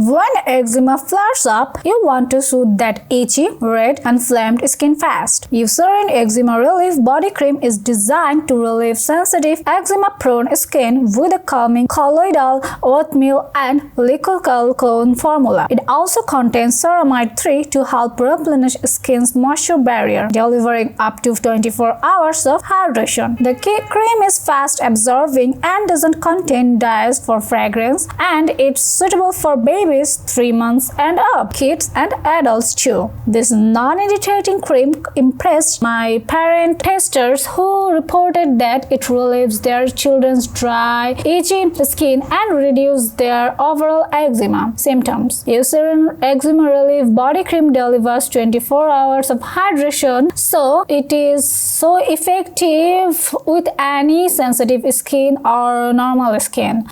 When eczema flares up, you want to soothe that itchy, red, inflamed skin fast. Eucerin Eczema Relief Body Cream is designed to relieve sensitive, eczema-prone skin with a calming colloidal, oatmeal, and licorice formula. It also contains ceramide 3 to help replenish skin's moisture barrier, delivering up to 24 hours of hydration. The cream is fast absorbing and doesn't contain dyes for fragrance, and it's suitable for babies 3 months and up, kids and adults too. This non-irritating cream impressed my parent testers who reported that it relieves their children's dry, itchy skin and reduces their overall eczema symptoms. Eucerin Eczema Relief Body Cream delivers 24 hours of hydration, so it is so effective with any sensitive skin or normal skin.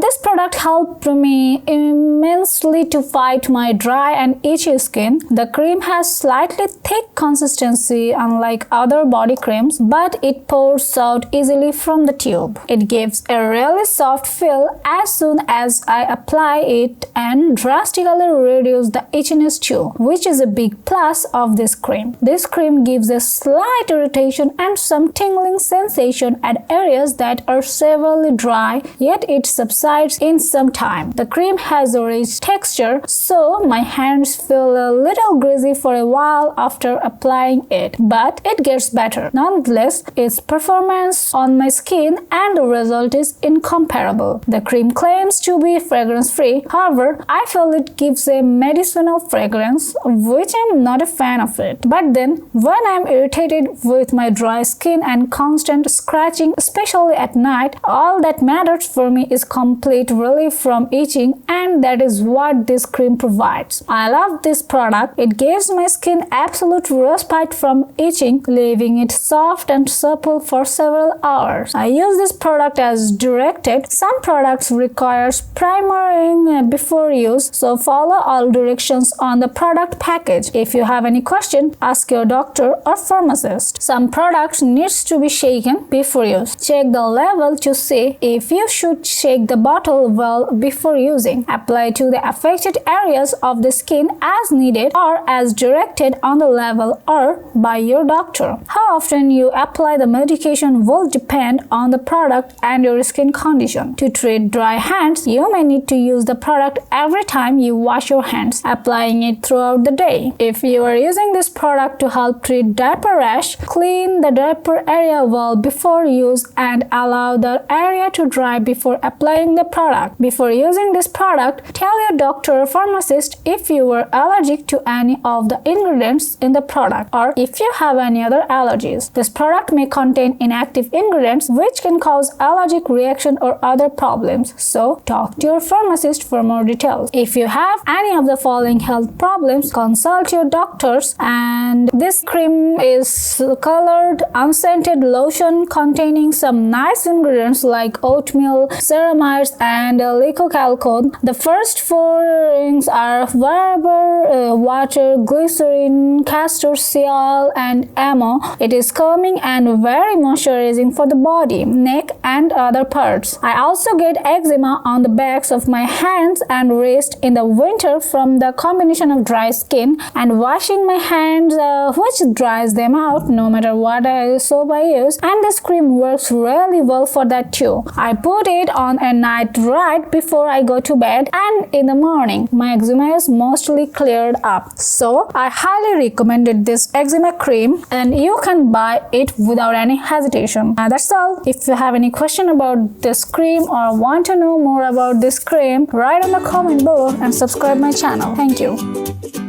This product helped me immensely to fight my dry and itchy skin. The cream has slightly thick consistency unlike other body creams, but it pours out easily from the tube. It gives a really soft feel as soon as I apply it and drastically reduces the itchiness too, which is a big plus of this cream. This cream gives a slight irritation and some tingling sensation at areas that are severely dry, yet it subsides in some time. The cream has a rich texture, so my hands feel a little greasy for a while after applying it, but it gets better. Nonetheless, its performance on my skin and the result is incomparable. The cream claims to be fragrance-free, however, I feel it gives a medicinal fragrance, which I'm not a fan of it. But then, when I'm irritated with my dry skin and constant scratching, especially at night, all that matters for me is complete relief from itching, and that is what this cream provides. I love this product. It gives my skin absolute respite from itching, leaving it soft and supple for several hours. I use this product as directed. Some products require primering before use, so follow all directions on the product package. If you have any question, ask your doctor or pharmacist. Some products needs to be shaken before use. Check the label to see if you should shake the bottle well before using. Apply to the affected areas of the skin as needed or as directed on the label or by your doctor. How often you apply the medication will depend on the product and your skin condition. To treat dry hands, you may need to use the product every time you wash your hands, applying it throughout the day. If you are using this product to help treat diaper rash, clean the diaper area well before use and allow the area to dry before applying the product. Before using this product, tell your doctor or pharmacist if you are allergic to any of the ingredients in the product or if you have any other allergies. This product may contain inactive ingredients which can cause allergic reaction or other problems, so talk to your pharmacist for more details. If you have any of the following health problems, consult your doctors. And this cream is colored unscented lotion containing some nice ingredients like oatmeal, ceramides, and licorice. The first four rings are variable water, glycerin, castor seal, and ammo. It is calming and very moisturizing for the body, neck, and other parts. I also get eczema on the backs of my hands and wrist in the winter from the combination of dry skin and washing my hands, which dries them out no matter what soap I use, and this cream works really well for that too. I put it on at night right before I go to bed, and in the morning my eczema is mostly cleared up. So I highly recommended this eczema cream, and you can buy it without any hesitation. That's all. If you have any question about this cream or want to know more about this cream, write in the comment below and subscribe my channel. Thank you.